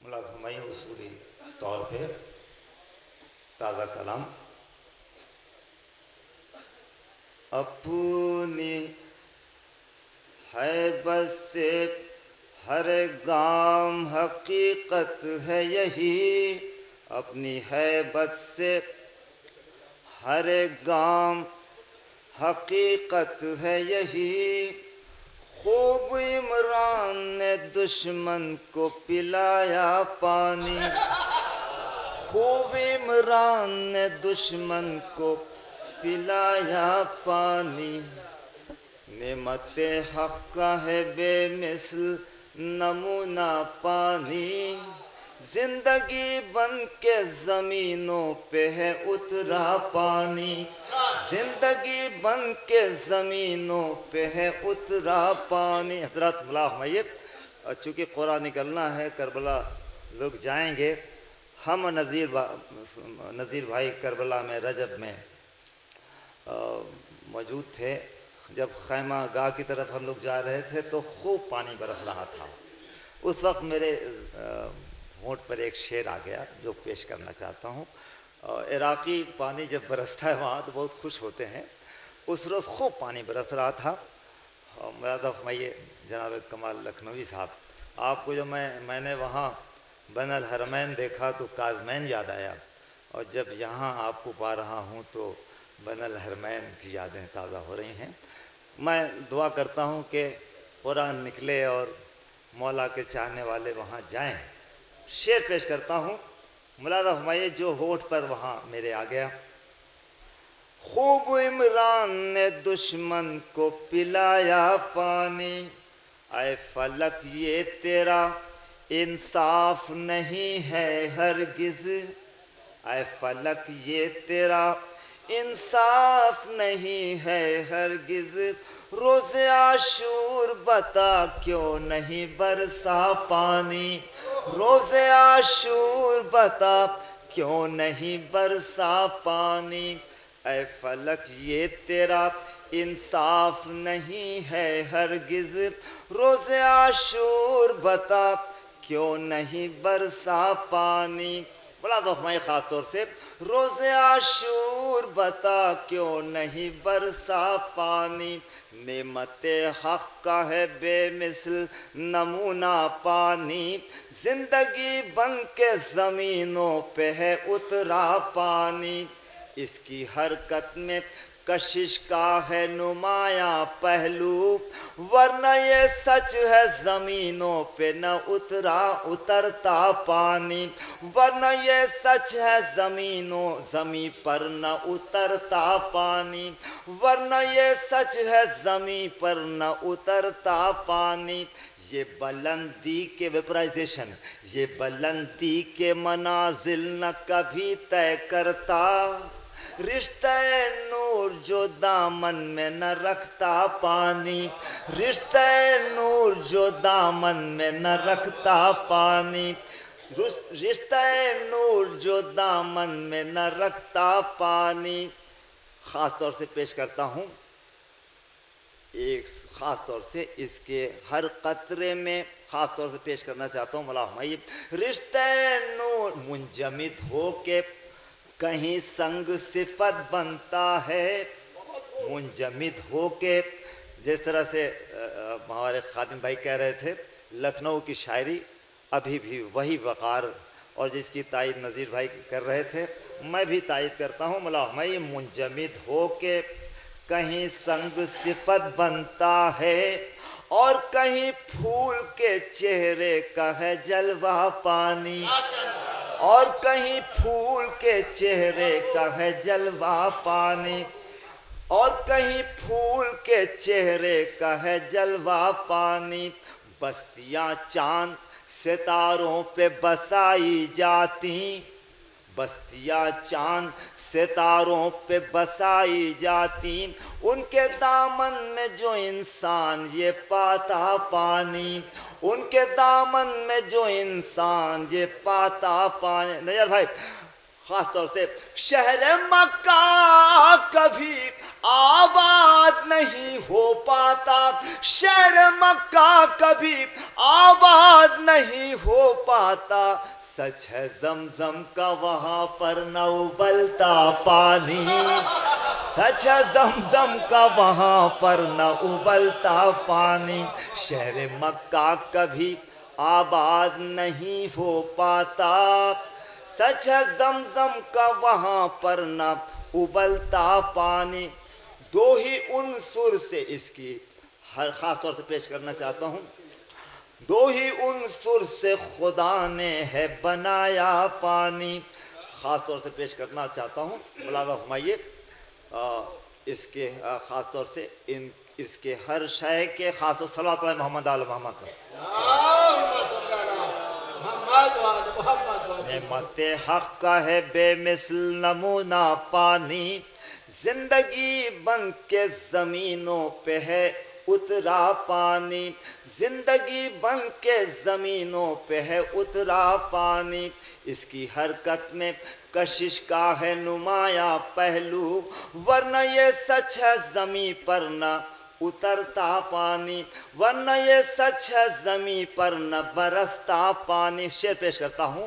ملاد ہمیں اصولی طور پہ تازہ کلام اپنی ہیبت سے ہر گام حقیقت ہے یہی، اپنی ہیبت سے ہر گام حقیقت ہے یہی، خوب عمران نے دشمن کو پلایا پانی، خوب عمران نے دشمن کو پلایا پانی، نعمت حق کا ہے بے مثل نمونہ پانی، زندگی بن کے زمینوں پہ ہے اترا پانی، زندگی بن کے زمینوں پہ ہے اترا پانی۔ حضرات ملا ہمیں چونکہ قرآن نکلنا ہے، کربلا لوگ جائیں گے، ہم نذیر بھائی کربلا میں رجب میں موجود تھے، جب خیمہ گاہ کی طرف ہم لوگ جا رہے تھے تو خوب پانی برس رہا تھا۔ اس وقت میرے ہونٹ پر ایک شعر آ گیا جو پیش کرنا چاہتا ہوں۔ عراقی پانی جب برستا ہے وہاں تو بہت خوش ہوتے ہیں، اس روز خوب پانی برس رہا تھا۔ مراد فرمائیے جناب کمال لکھنوی صاحب، آپ کو جب میں نے وہاں بین الحرمین دیکھا تو کاظمین یاد آیا، اور جب یہاں آپ کو پا رہا ہوں تو بین الحرمین کی یادیں تازہ ہو رہی ہیں۔ میں دعا کرتا ہوں کہ قرآن نکلے اور مولا کے چاہنے والے وہاں جائیں۔ شعر پیش کرتا ہوں، ملاحظہ فرمائیے جو ہونٹ پر وہاں میرے آ گیا۔ خوب عمران نے دشمن کو پلایا پانی، اے فلک یہ تیرا انصاف نہیں ہے ہرگز، اے فلک یہ تیرا انصاف نہیں ہے ہرگز، روز عاشور بتا کیوں نہیں برسا پانی، روز عاشور بتا کیوں نہیں برسا پانی، اے فلک یہ تیرا انصاف نہیں ہے ہرگز، روز عاشور بتا کیوں نہیں برسا پانی۔ بلا دو ہمیں خاص طور سے روز عاشور بتا کیوں نہیں برسا پانی، نعمت حق کا ہے بے مثل نمونہ پانی، زندگی بن کے زمینوں پہ ہے اترا پانی، اس کی حرکت میں کشش کا ہے نمایاں پہلو، ورنہ یہ سچ ہے زمینوں پہ نہ اترتا پانی، ورنہ یہ سچ ہے زمین پر نہ اترتا پانی، ورنہ یہ سچ ہے زمین پر نہ اترتا پانی، یہ بلندی کے ویپرائزیشن، یہ بلندی کے منازل نہ کبھی طے کرتا، رشتہ نور جو دامن میں نہ رکھتا پانی، رشتہ نور جو دامن میں نہ رکھتا پانی، رشتہ نور جو دامن میں نہ رکھتا پانی۔ خاص طور سے پیش کرتا ہوں، ایک خاص طور سے اس کے ہر قطرے میں خاص طور سے پیش کرنا چاہتا ہوں، مولا ہمائی رشتہ نور منجمد ہو کے کہیں سنگ صفت بنتا ہے، منجمد ہو کے، جس طرح سے ہمارے خادم بھائی کہہ رہے تھے لکھنؤ کی شاعری ابھی بھی وہی وقار، اور جس کی تائید نذیر بھائی کر رہے تھے میں بھی تائید کرتا ہوں، مولا ہمائی منجمد ہو کے کہیں سنگ صفت بنتا ہے، اور کہیں پھول کے چہرے کا ہے جلوہ پانی، اور کہیں پھول کے چہرے کا ہے جلوہ پانی، اور کہیں پھول کے چہرے کا ہے جلوہ پانی، بستیاں چاند ستاروں پہ بسائی جاتی، بستیاں چاند ستاروں پہ بسائی جاتی، ان کے دامن میں جو انسان یہ پاتا پانی، ان کے دامن میں جو انسان یہ پاتا پانی۔ نیر بھائی خاص طور سے شہر مکہ کبھی آباد نہیں ہو پاتا، شہر مکہ کبھی آباد نہیں ہو پاتا، سچ ہے زمزم کا وہاں پر نہ ابلتا پانی، سچ ہے زمزم کا وہاں پر نہ ابلتا پانی، شہر مکہ کبھی آباد نہیں ہو پاتا، سچ ہے زمزم کا وہاں پر نہ ابلتا پانی۔ دو ہی عنصر سے اس کی ہر خاص طور سے پیش کرنا چاہتا ہوں، دو ہی عنصر سے خدا نے ہے بنایا پانی، خاص طور سے پیش کرنا چاہتا ہوں، ملاحظہ فرمائیے اس کے خاص طور سے اس کے ہر شے کے خاص طور صلوات علی محمد آل محمد نعمت حق کا ہے بے مثل نمونہ پانی، زندگی بن کے زمینوں پہ ہے اترا پانی، زندگی بن کے زمینوں پہ ہے اترا پانی، اس کی حرکت میں کشش کا ہے نمایاں پہلو، ورنہ یہ سچ ہے زمیں پر نہ اترتا پانی، ورنہ یہ سچ ہے زمیں پر نہ برستا پانی۔ شعر پیش کرتا ہوں،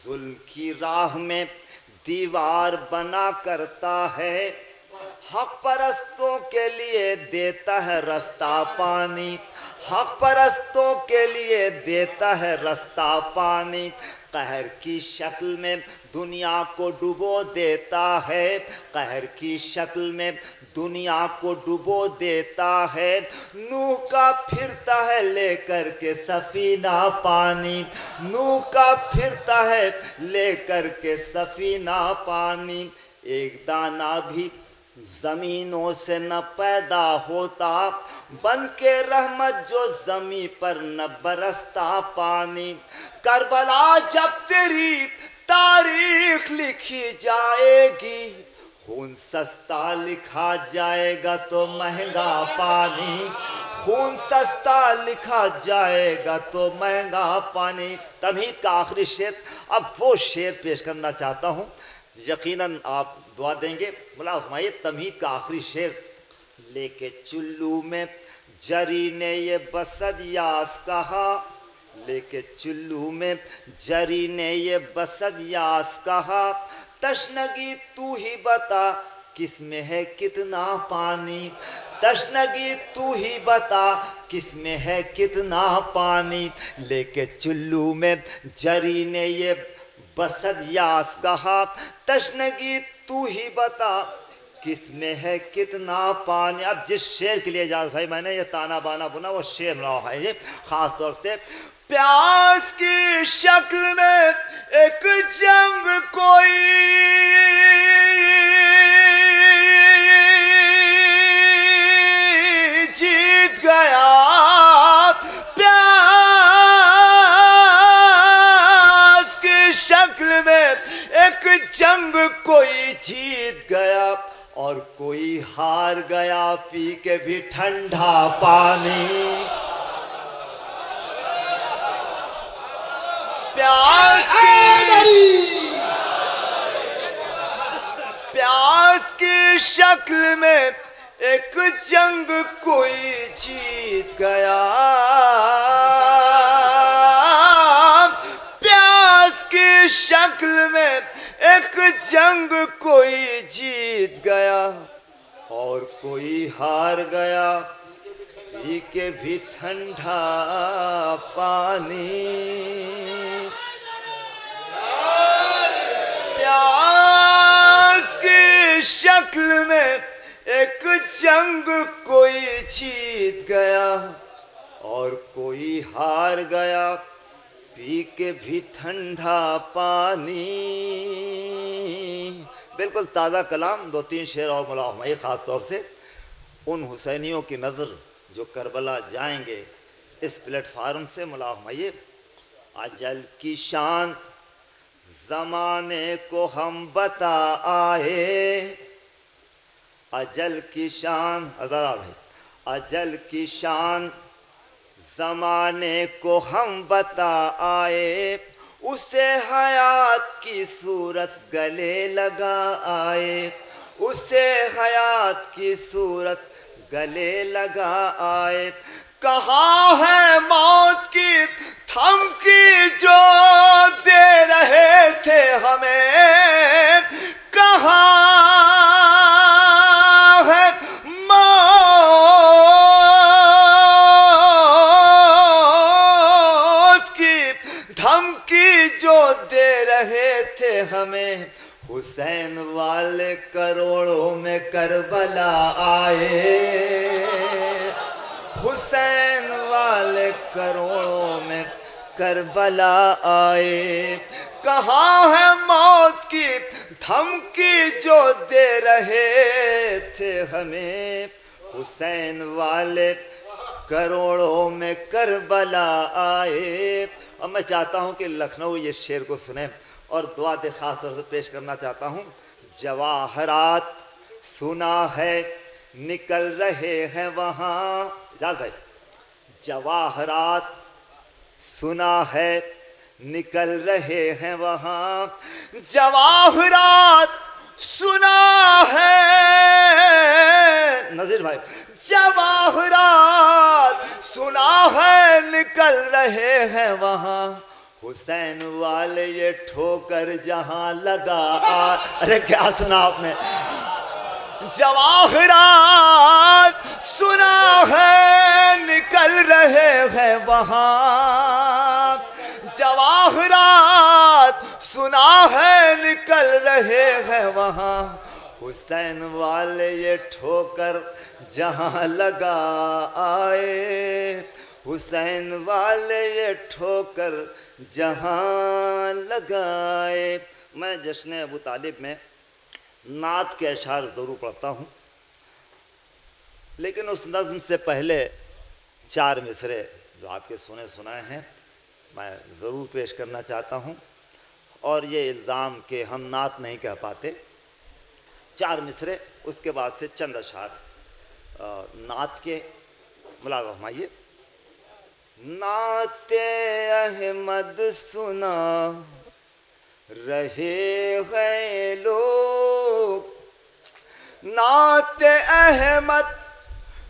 ظلم کی راہ میں دیوار بنا کرتا ہے، حق پرستوں کے لیے دیتا ہے رستہ پانی، حق پرستوں کے لیے دیتا ہے رستہ پانی، قہر کی شکل میں دنیا کو ڈبو دیتا ہے، قہر کی شکل میں دنیا کو ڈبو دیتا ہے، نوح کا پھرتا ہے لے کر کے سفینہ پانی، نوح کا پھرتا ہے لے کر کے سفینہ پانی، ایک دانہ بھی زمینوں سے نہ پیدا ہوتا، بن کے رحمت جو زمیں پر نہ برستا پانی، کربلا جب تیری تاریخ لکھی جائے گی، خون سستا لکھا جائے گا تو مہنگا پانی، خون سستا لکھا جائے گا تو مہنگا پانی۔ تمہید کا آخری شعر، اب وہ شعر پیش کرنا چاہتا ہوں، یقیناً آپ دعا دیں گے۔ ملاحظہ فرمائیے تمہید کا آخری شعر، لے کے چلو میں جری نے یہ بسد یاس کہا، لے کے چلو میں جری نے یہ بسد یاس کہا، تشنگی تو ہی بتا کس میں ہے کتنا پانی، تشنگی تو ہی بتا کس میں ہے کتنا پانی، لے کے چلو میں جری نے یہ بسد یاس کہا، تشنگی تو ہی بتا کس میں ہے کتنا پانی۔ اب جس شعر کے لیے اجازت بھائی میں نے یہ تانا بانا بنا وہ شعر ملاؤ ہے یہ خاص طور سے، پیاس کی شکل میں ایک جنگ کوئی جیت گیا، میں ایک جنگ کوئی جیت گیا اور کوئی ہار گیا پی کے بھی ٹھنڈا پانی، پیاس کی شکل میں ایک جنگ کوئی جیت گیا، شکل میں ایک جنگ کوئی جیت گیا اور کوئی ہار گیا پی کے بھی ٹھنڈا پانی، پیاس کی شکل میں ایک جنگ کوئی جیت گیا اور کوئی ہار گیا پی کے بھی ٹھنڈا پانی۔ بالکل تازہ کلام، دو تین شعر اور ملاحظہ ہے خاص طور سے ان حسینیوں کی نظر جو کربلا جائیں گے اس پلیٹ فارم سے، ملاحظہ اجل کی شان زمانے کو ہم بتا آئے، اجل کی شان اجل کی شان زمانے کو ہم بتا آئے، اسے حیات کی صورت گلے لگا آئے، اسے حیات کی صورت گلے لگا آئے، کہاں ہے موت کی دھمکی جو دے رہے تھے ہمیں، کہاں ہے موت کی دھمکی جو دے رہے تھے ہمیں، حسین والے کروڑوں میں کربلا آئے، حسین والے کروڑوں میں کربلا آئے، کہاں ہے موت کی دھمکی جو دے رہے تھے ہمیں، حسین والے کروڑوں میں کربلا آئے۔ اور میں چاہتا ہوں کہ لکھنؤ یہ شعر کو سنیں اور دعا دے خاص طور سے پیش کرنا چاہتا ہوں۔ جواہرات سنا ہے نکل رہے ہیں وہاں، جال بھائی، جواہرات سنا ہے نکل رہے ہیں وہاں، جواہرات سنا ہے، نذیر بھائی، جواہرات سنا ہے نکل رہے ہیں وہاں، حسین والے یہ ٹھوکر جہاں لگا ارے کیا سنا آپ نے، جواہرات سنا ہے نکل رہے ہیں وہاں، جواہرات سنا ہے نکل رہے ہیں وہاں، حسین والے یہ ٹھوکر جہاں لگا آئے، حسین والے یہ ٹھوکر جہاں لگائے۔ میں جشن ابو طالب میں نعت کے اشعار ضرور پڑھتا ہوں، لیکن اس نظم سے پہلے 4 مصرے جو آپ کے سنائے ہیں میں ضرور پیش کرنا چاہتا ہوں، اور یہ الزام کہ ہم نعت نہیں کہہ پاتے، 4 مصرے اس کے بعد سے چند اشعار نعت کے ملاحظہ فرمائیے۔ نعت احمد سنا رہے ہیں لوگ، نعت احمد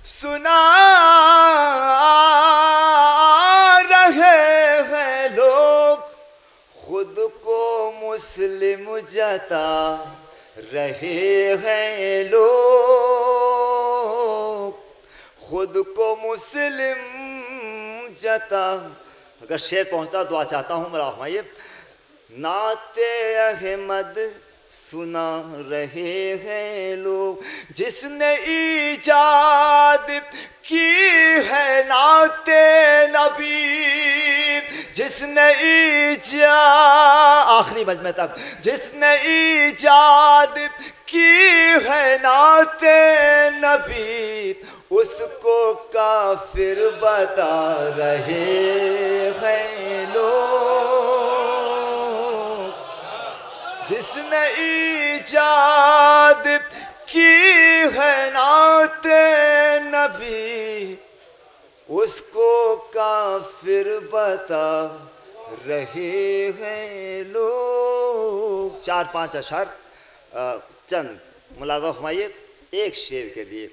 سنا رہے ہیں لوگ، خود کو مسلم جتا رہے ہیں لوگ، خود کو مسلم جتا۔ اگر شعر پہنچتا دعا چاہتا ہوں میرا فرمائیے۔ نعت احمد سنا رہے ہیں لوگ، جس نے ایجاد کی ہے نعت نبی، جس نے آخری مجمع تک جس نے ایجاد کی ہے نعت نبی، اس کو کافر بتا رہے ہیں لوگ، جس نے ایجاد کی ہے نعت نبی، اس کو کافر بتا رہے ہیں لوگ۔ 4-5 اشعار چند ملاحظہ فرمائیے ایک شعر کے لیے۔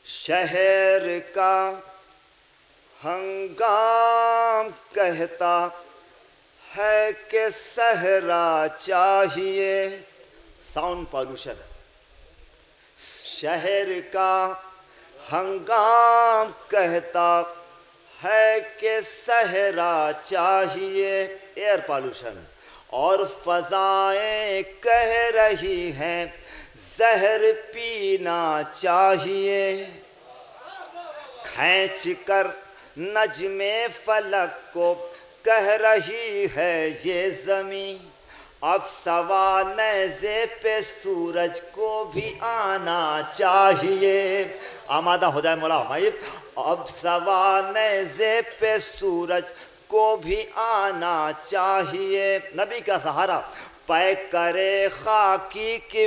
شہر کا ہنگام کہتا ہے کہ صحرا چاہیے، ساؤنڈ پالوشن۔ شہر کا ہنگام کہتا ہے کہ صحرا چاہیے، ایئر پالوشن، اور فضائیں کہہ رہی ہیں زہر پینا چاہیے، کھینچ کر نجم فلک کو کہہ رہی ہے یہ زمین، اب سوا نیزے پہ سورج کو بھی آنا چاہیے۔ آمادہ ہو جائے مولا ہمائے۔ اب سوا نیزے پہ سورج کو بھی آنا چاہیے، نبی کا سہارا پے کرے خاکی کی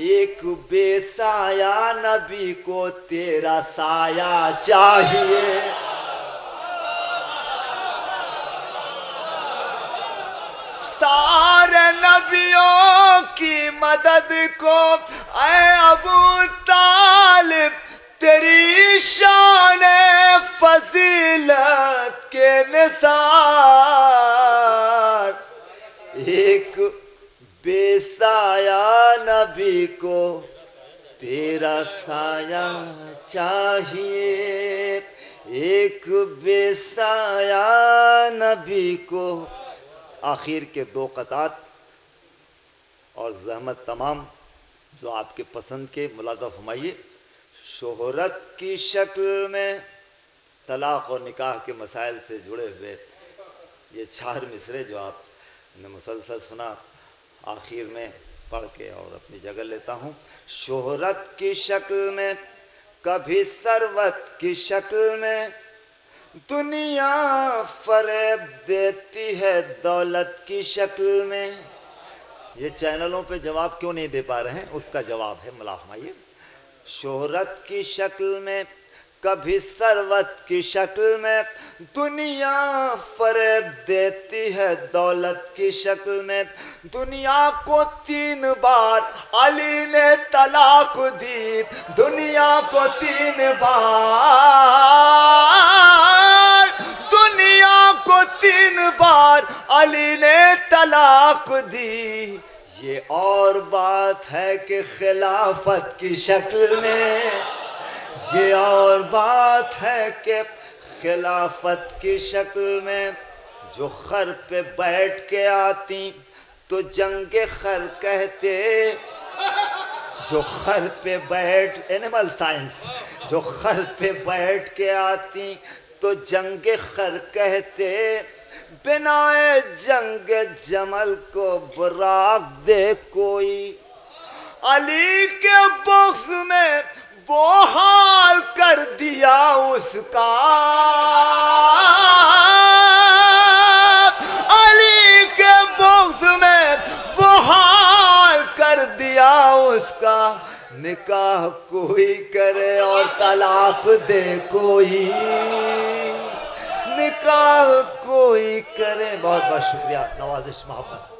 ایک بے سایہ نبی کو تیرا سایہ چاہیے سارے نبیوں کی مدد کو اے ابو طالب تیری شان فضیلت کے نثار ایک بے سایہ نبی کو تیرا سایہ چاہیے ایک بے سایہ نبی کو آخر کے دو قطعات اور زحمت تمام جو آپ کے پسند کے ملاحظہ فرمائیے شہرت کی شکل میں طلاق اور نکاح کے مسائل سے جڑے ہوئے یہ 4 مصرے جو آپ نے مسلسل سنا آخر میں پڑھ کے اور اپنی جگہ لیتا ہوں شہرت کی شکل میں کبھی ثروت کی شکل میں دنیا فریب دیتی ہے دولت کی شکل میں یہ چینلوں پہ جواب کیوں نہیں دے پا رہے ہیں اس کا جواب ہے ملاحظہ شہرت کی شکل میں کبھی ثروت کی شکل میں دنیا فریب دیتی ہے دولت کی شکل میں دنیا کو 3 بار علی نے طلاق دی دنیا کو 3 بار دنیا کو 3 بار علی نے طلاق دی یہ اور بات ہے کہ خلافت کی شکل میں یہ اور بات ہے کہ خلافت کی شکل میں جو خر پہ بیٹھ کے آتی تو جنگ خر کہتے جو خر پہ بیٹھ اینیمل سائنس جو خر پہ بیٹھ کے آتی تو جنگ خر کہتے بنائے جنگ جمل کو براق دے کوئی علی کے بغض میں وہ حال کر دیا اس کا علی کے بغض میں وہ حال کر دیا اس کا نکاح کوئی کرے اور طلاق دے کوئی نکاح کوئی کرے بہت بہت شکریہ نوازش محبت